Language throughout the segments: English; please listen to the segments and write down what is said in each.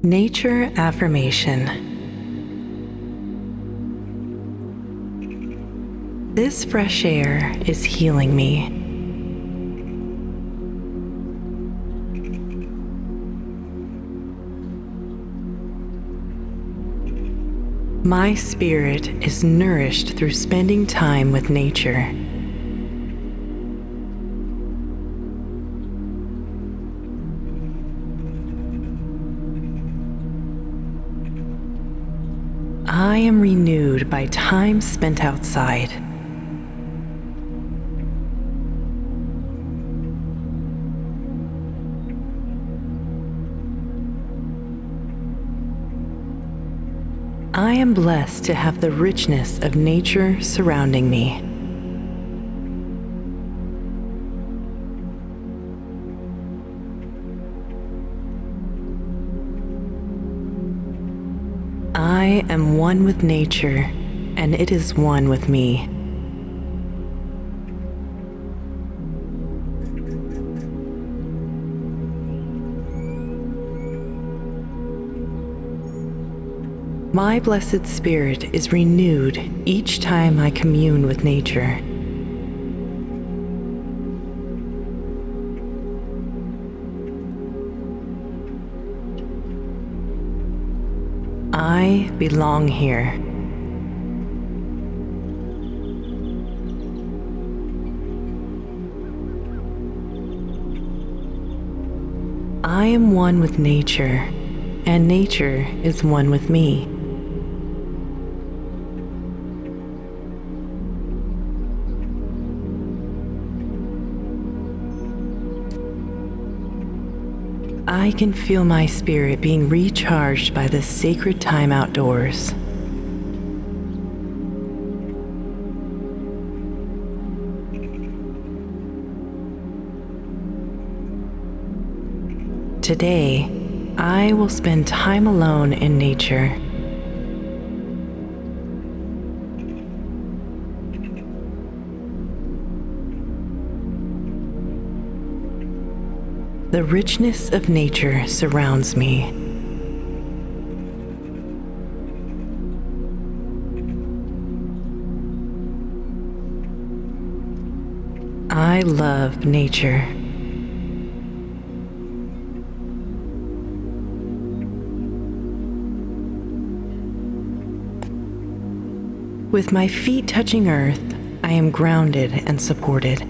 Nature Affirmation. This fresh air is healing me. My spirit is nourished through spending time with nature. I am renewed by time spent outside. I am blessed to have the richness of nature surrounding me. I am one with nature, and it is one with me. My blessed spirit is renewed each time I commune with nature. I belong here. I am one with nature, and nature is one with me. I can feel my spirit being recharged by this sacred time outdoors. Today, I will spend time alone in nature. The richness of nature surrounds me. I love nature. With my feet touching earth, I am grounded and supported.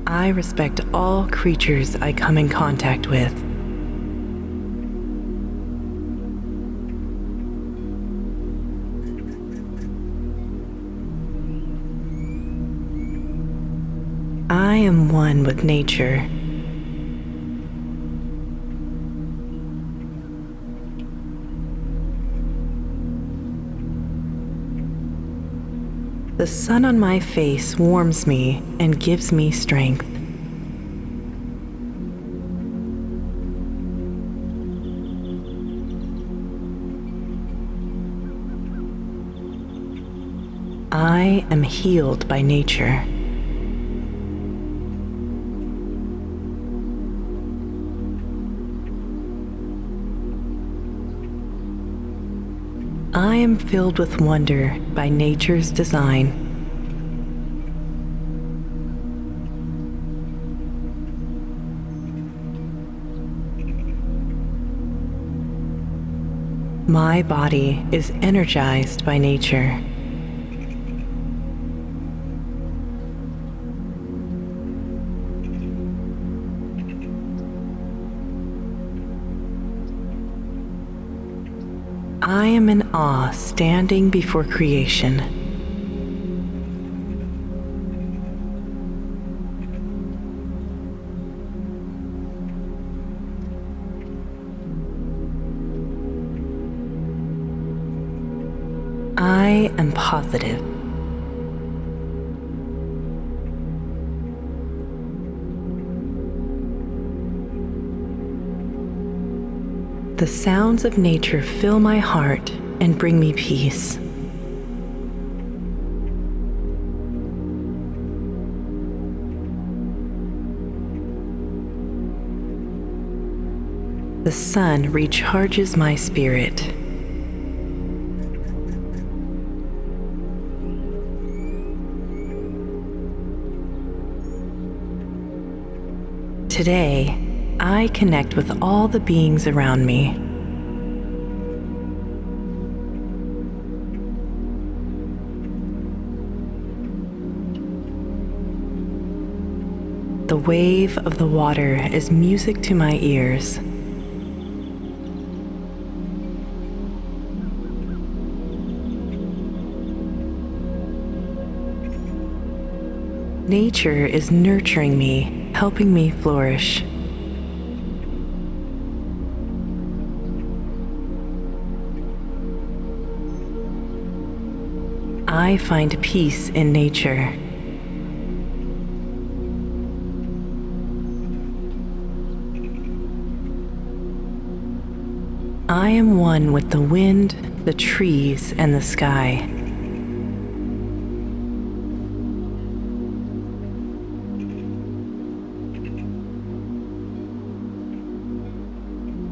I respect all creatures I come in contact with. I am one with nature. The sun on my face warms me and gives me strength. I am healed by nature. I am filled with wonder by nature's design. My body is energized by nature. I am in awe standing before creation. I am positive. The sounds of nature fill my heart and bring me peace. The sun recharges my spirit. Today, I connect with all the beings around me. The wave of the water is music to my ears. Nature is nurturing me, helping me flourish. I find peace in nature. I am one with the wind, the trees, and the sky.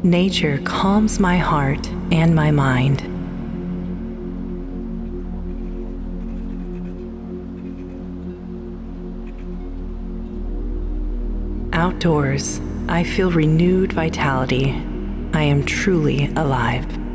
Nature calms my heart and my mind. Outdoors, I feel renewed vitality. I am truly alive.